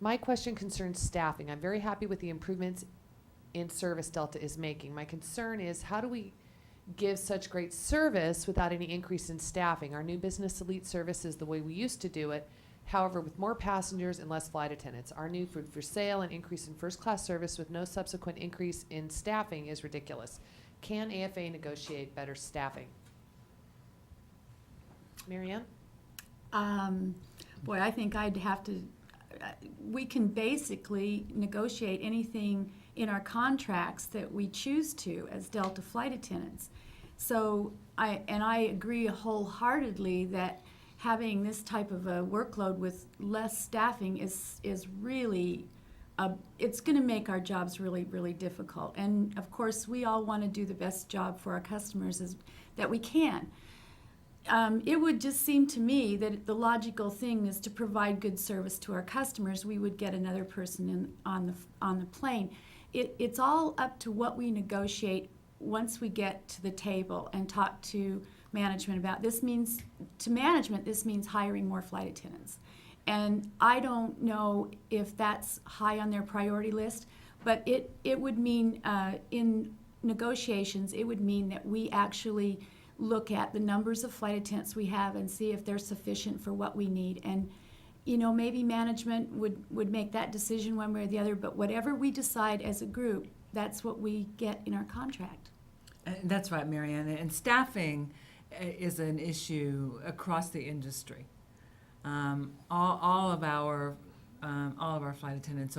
My question concerns staffing. I'm very happy with the improvements in service Delta is making. My concern is, how do we give such great service without any increase in staffing? Our new business elite service is the way we used to do it. However, with more passengers and less flight attendants, our new food for sale and increase in first class service with no subsequent increase in staffing is ridiculous. Can AFA negotiate better staffing? Marianne? Boy, I think I'd have to, we can basically negotiate anything in our contracts that we choose to as Delta flight attendants. So I agree wholeheartedly that having this type of a workload with less staffing is really, it's going to make our jobs really, really difficult. And of course, we all want to do the best job for our customers that we can. It would just seem to me that the logical thing is to provide good service to our customers. We would get another person on the plane. It's all up to what we negotiate once we get to the table and talk to management about. This means hiring more flight attendants. And I don't know if that's high on their priority list, but it would mean in negotiations, it would mean that we actually look at the numbers of flight attendants we have and see if they're sufficient for what we need. And maybe management would make that decision one way or the other, but whatever we decide as a group, that's what we get in our contract. That's right, Marianne. And staffing is an issue across the industry. All of our flight attendants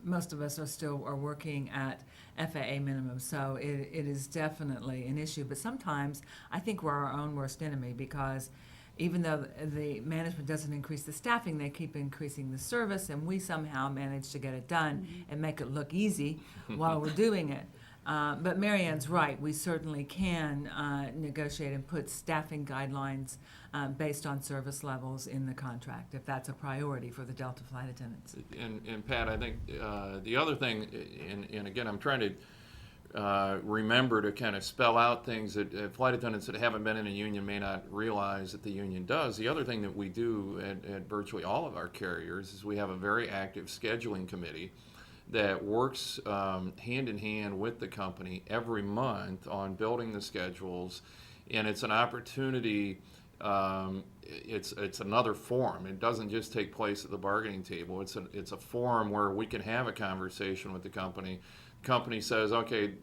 most of us are still working at FAA minimum, so it is definitely an issue. But sometimes I think we're our own worst enemy, because even though the management doesn't increase the staffing, they keep increasing the service, and we somehow manage to get it done and make it look easy while we're doing it. But Marianne's right. We certainly can negotiate and put staffing guidelines based on service levels in the contract, if that's a priority for the Delta flight attendants. And Pat, I think the other thing, and again, I'm trying to remember to kind of spell out things that flight attendants that haven't been in a union may not realize that the union does. The other thing that we do at virtually all of our carriers is we have a very active scheduling committee that works hand in hand with the company every month on building the schedules, and it's an opportunity. It's another forum. It doesn't just take place at the bargaining table. It's a forum where we can have a conversation with the company. The company says, okay,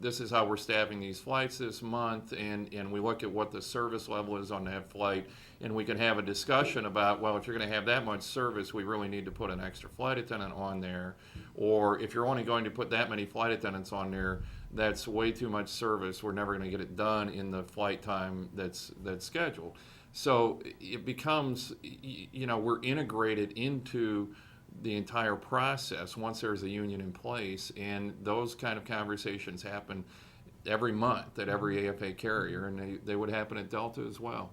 this is how we're staffing these flights this month, and we look at what the service level is on that flight, and we can have a discussion about, well, if you're going to have that much service, we really need to put an extra flight attendant on there. Or if you're only going to put that many flight attendants on there, that's way too much service. We're never going to get it done in the flight time that's scheduled. So it becomes, we're integrated into the entire process once there's a union in place, and those kind of conversations happen every month at every AFA carrier, and they would happen at Delta as well.